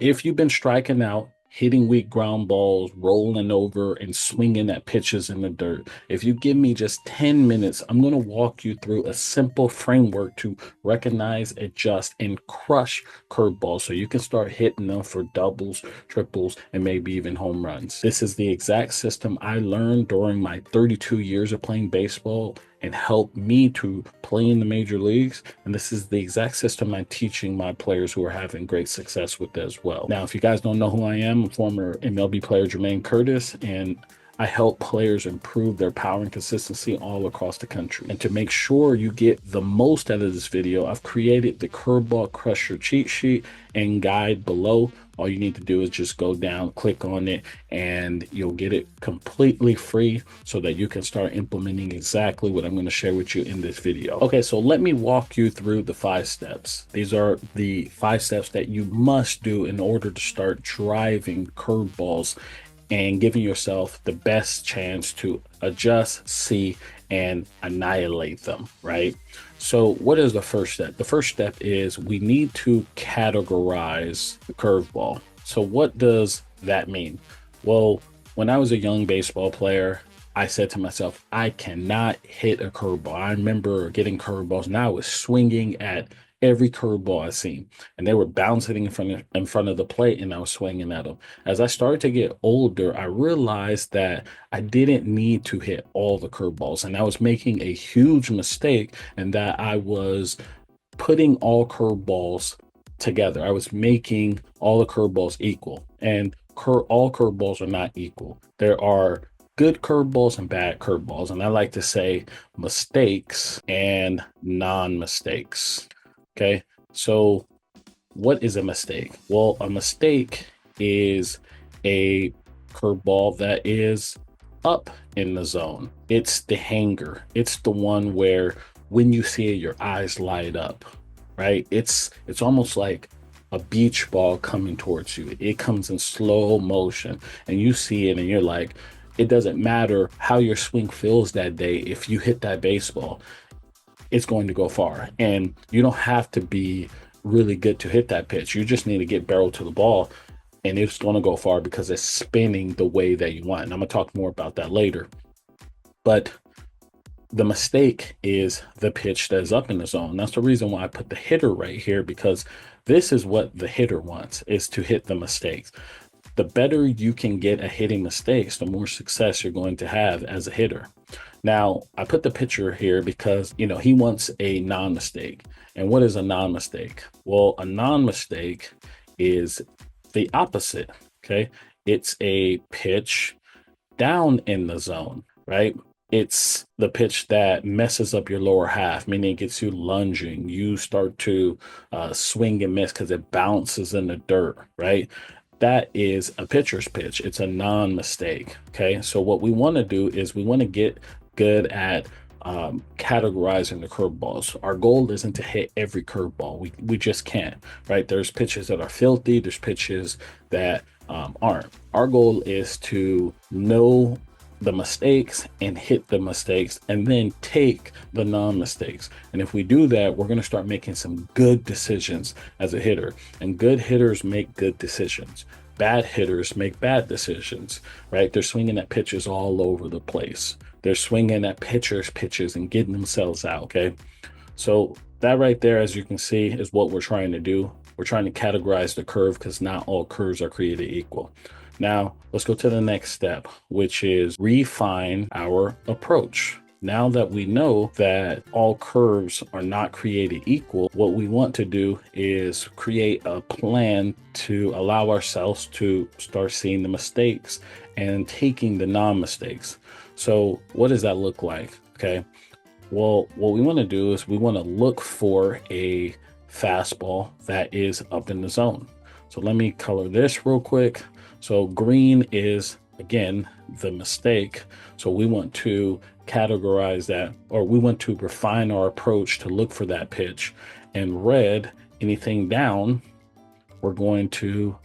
If you've been striking out, hitting weak ground balls, rolling over, and swinging at pitches in the dirt, if you give me just 10 minutes, I'm going to walk you through a simple framework to recognize, adjust, and crush curveballs so you can start hitting them for doubles, triples, and maybe even home runs. This is the exact system I learned during my 32 years of playing baseball and helped me to play in the major leagues. And this is the exact system I'm teaching my players who are having great success with as well. Now, if you guys don't know who I am, I'm former MLB player Jermaine Curtis, and I help players improve their power and consistency all across the country. And to make sure you get the most out of this video, I've created the Curveball Crusher cheat sheet and guide below. All you need to do is just go down, click on it, and you'll get it completely free so that you can start implementing exactly what I'm going to share with you in this video. Okay, so let me walk you through the 5 steps. These are the 5 steps that you must do in order to start driving curveballs and giving yourself the best chance to adjust, see, and annihilate them, right? So what is the first step? The first step is we need to categorize the curveball. So what does that mean? Well, when I was a young baseball player, I said to myself, I cannot hit a curveball. I remember getting curveballs and I was swinging at every curveball I seen, and they were bouncing in front of the plate, and I was swinging at them. As I started to get older, I realized that I didn't need to hit all the curveballs, and I was making a huge mistake, and that I was putting all curveballs together. I was making all the curveballs equal, and all curveballs are not equal. There are good curveballs and bad curveballs, and I like to say mistakes and non-mistakes. Okay, so what is a mistake? Well, a mistake is a curveball that is up in the zone. It's the hanger. It's the one where when you see it, your eyes light up, right? It's almost like a beach ball coming towards you. It comes in slow motion and you see it and you're like, it doesn't matter how your swing feels that day. If you hit that baseball, it's going to go far. And you don't have to be really good to hit that pitch. You just need to get barrel to the ball and it's going to go far because it's spinning the way that you want. And I'm going to talk more about that later. But the mistake is the pitch that's up in the zone. That's the reason why I put the hitter right here, because this is what the hitter wants, is to hit the mistakes. The better you can get at hitting mistakes, the more success you're going to have as a hitter. Now, I put the picture here because, he wants a non-mistake. And what is a non-mistake? Well, a non-mistake is the opposite, okay? It's a pitch down in the zone, right? It's the pitch that messes up your lower half, meaning it gets you lunging. You start to swing and miss because it bounces in the dirt, right? That is a pitcher's pitch. It's a non-mistake, okay? So what we want to do is we want to get good at categorizing the curveballs. Our goal isn't to hit every curveball. We just can't, right? There's pitches that are filthy. There's pitches that aren't. Our goal is to know the mistakes and hit the mistakes and then take the non-mistakes. And if we do that, we're going to start making some good decisions as a hitter. And good hitters make good decisions. Bad hitters make bad decisions, right? They're swinging at pitches all over the place. They're swinging at pitches and getting themselves out, okay? So that right there, as you can see, is what we're trying to do. We're trying to categorize the curve because not all curves are created equal. Now, let's go to the next step, which is refine our approach. Now that we know that all curves are not created equal, what we want to do is create a plan to allow ourselves to start seeing the mistakes and taking the non-mistakes. So what does that look like? Okay. Well, what we want to do is we want to look for a fastball that is up in the zone. So let me color this real quick. So green is, again, the mistake. So we want to categorize that, or we want to refine our approach to look for that pitch. And red, anything down, we're going to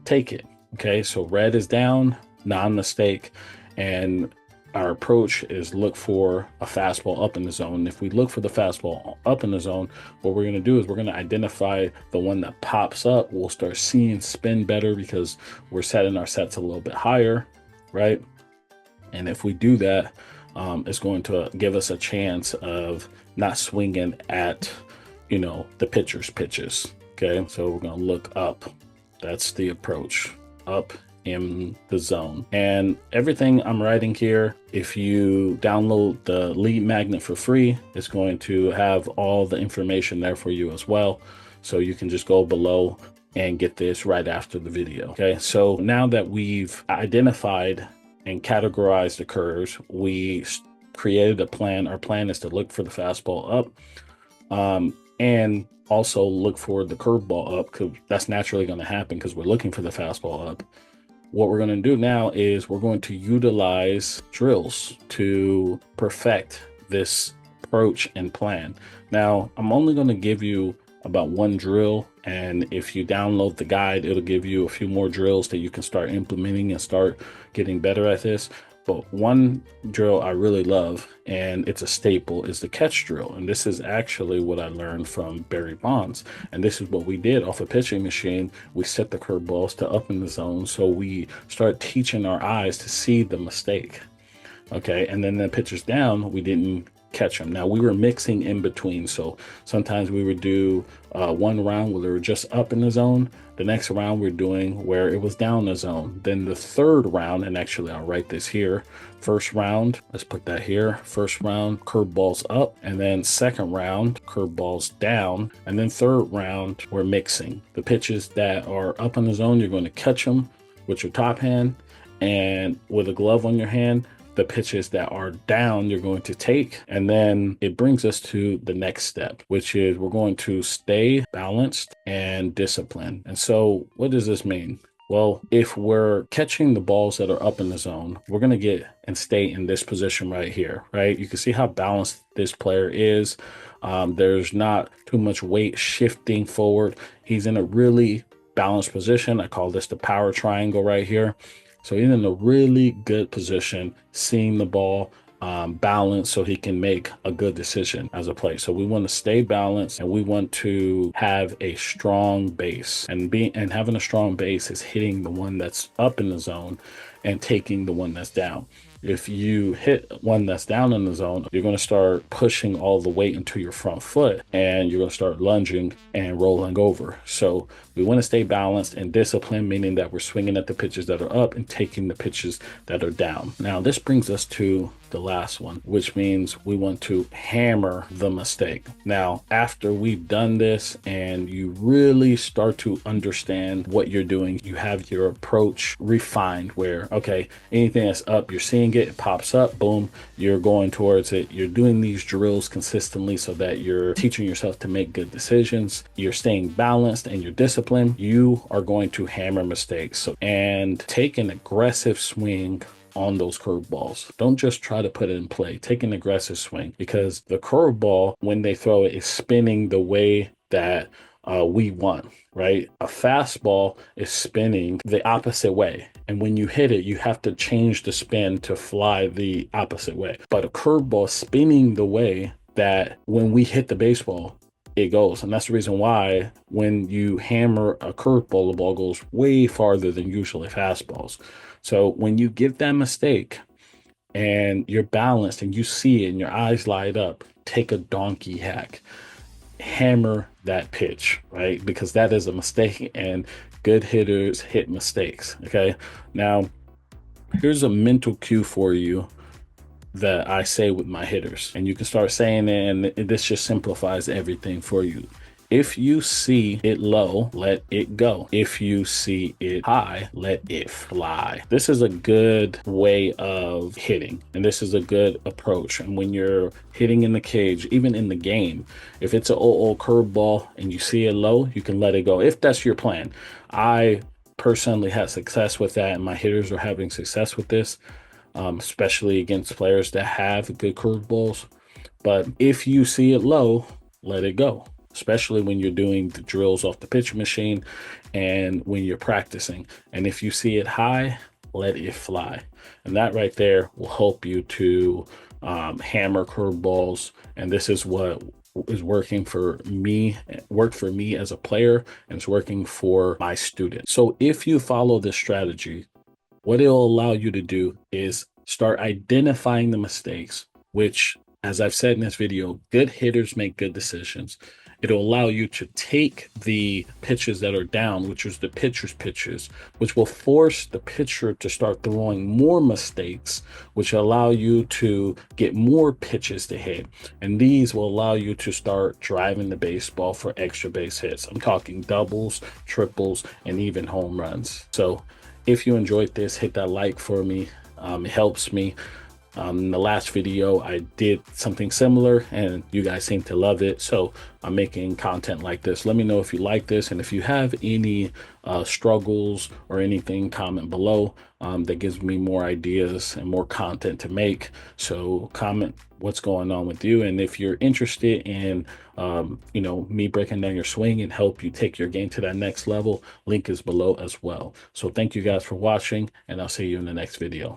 take it. Okay, so red is down, non-mistake. And our approach is look for a fastball up in the zone. If we look for the fastball up in the zone, what we're going to do is we're going to identify the one that pops up. We'll start seeing spin better because we're setting our sets a little bit higher, right? And if we do that, it's going to give us a chance of not swinging at, the pitcher's pitches. Okay, so we're going to look up. That's the approach, up in the zone. And everything I'm writing here, if you download the lead magnet for free, it's going to have all the information there for you as well. So you can just go below and get this right after the video. Okay, so now that we've identified and categorized the curves, we created a plan. Our plan is to look for the fastball up, and also look for the curveball up, because that's naturally going to happen because we're looking for the fastball up. What we're going to do now is we're going to utilize drills to perfect this approach and plan. Now, I'm only going to give you about one drill, and if you download the guide, it'll give you a few more drills that you can start implementing and start getting better at this. But one drill I really love, and it's a staple, is the catch drill. And this is actually what I learned from Barry Bonds. And this is what we did off a pitching machine. We set the curveballs to up in the zone. So we start teaching our eyes to see the mistake. Okay, and then the pitcher's down, we didn't catch them. Now, we were mixing in between. So sometimes we would do one round where they were just up in the zone. The next round we're doing where it was down the zone. Then the third round, and actually I'll write this here. First round, let's put that here. First round, curveballs up. And then second round, curveballs down. And then third round, we're mixing. The pitches that are up in the zone, you're going to catch them with your top hand. And with a glove on your hand, the pitches that are down, you're going to take. And then it brings us to the next step, which is we're going to stay balanced and disciplined. And so what does this mean? Well, if we're catching the balls that are up in the zone, we're going to get and stay in this position right here, right? You can see how balanced this player is. There's not too much weight shifting forward. He's in a really balanced position. I call this the power triangle right here. So he's in a really good position, seeing the ball balanced so he can make a good decision as a play. So we want to stay balanced, and we want to have a strong base. And having a strong base is hitting the one that's up in the zone and taking the one that's down. If you hit one that's down in the zone, you're going to start pushing all the weight into your front foot, and you're going to start lunging and rolling over. So we want to stay balanced and disciplined, meaning that we're swinging at the pitches that are up and taking the pitches that are down. Now, this brings us to the last one, which means we want to hammer the mistake. Now, after we've done this and you really start to understand what you're doing, you have your approach refined where, okay, anything that's up, you're seeing it pops up, boom, you're going towards it. You're doing these drills consistently so that you're teaching yourself to make good decisions. You're staying balanced and you're disciplined. You are going to hammer mistakes and take an aggressive swing on those curveballs. Don't just try to put it in play. Take an aggressive swing, because the curveball, when they throw it, is spinning the way that we want, right? A fastball is spinning the opposite way. And when you hit it, you have to change the spin to fly the opposite way. But a curveball is spinning the way that when we hit the baseball, it goes. And that's the reason why when you hammer a curveball, the ball goes way farther than usually fastballs. So when you get that mistake and you're balanced and you see it and your eyes light up, take a donkey hack, hammer that pitch, right? Because that is a mistake, and good hitters hit mistakes. Okay. Now, here's a mental cue for you that I say with my hitters, and you can start saying it, and this just simplifies everything for you. If you see it low, let it go. If you see it high, let it fly. This is a good way of hitting, and this is a good approach. And when you're hitting in the cage, even in the game, if it's an old curveball and you see it low, you can let it go, if that's your plan. I personally had success with that, and my hitters are having success with this, especially against players that have good curveballs. But if you see it low, let it go, especially when you're doing the drills off the pitch machine and when you're practicing. And if you see it high, let it fly. And that right there will help you to hammer curveballs. And this is what is worked for me as a player, and it's working for my students. So if you follow this strategy, what it'll allow you to do is start identifying the mistakes, which, as I've said in this video, good hitters make good decisions. It'll allow you to take the pitches that are down, which is the pitcher's pitches, which will force the pitcher to start throwing more mistakes, which allow you to get more pitches to hit. And these will allow you to start driving the baseball for extra base hits. I'm talking doubles, triples, and even home runs. So if you enjoyed this, hit that like for me. It helps me. In the last video, I did something similar and you guys seem to love it. So I'm making content like this. Let me know if you like this. And if you have any struggles or anything, comment below. That gives me more ideas and more content to make. So comment what's going on with you. And if you're interested in, me breaking down your swing and help you take your game to that next level, link is below as well. So thank you guys for watching, and I'll see you in the next video.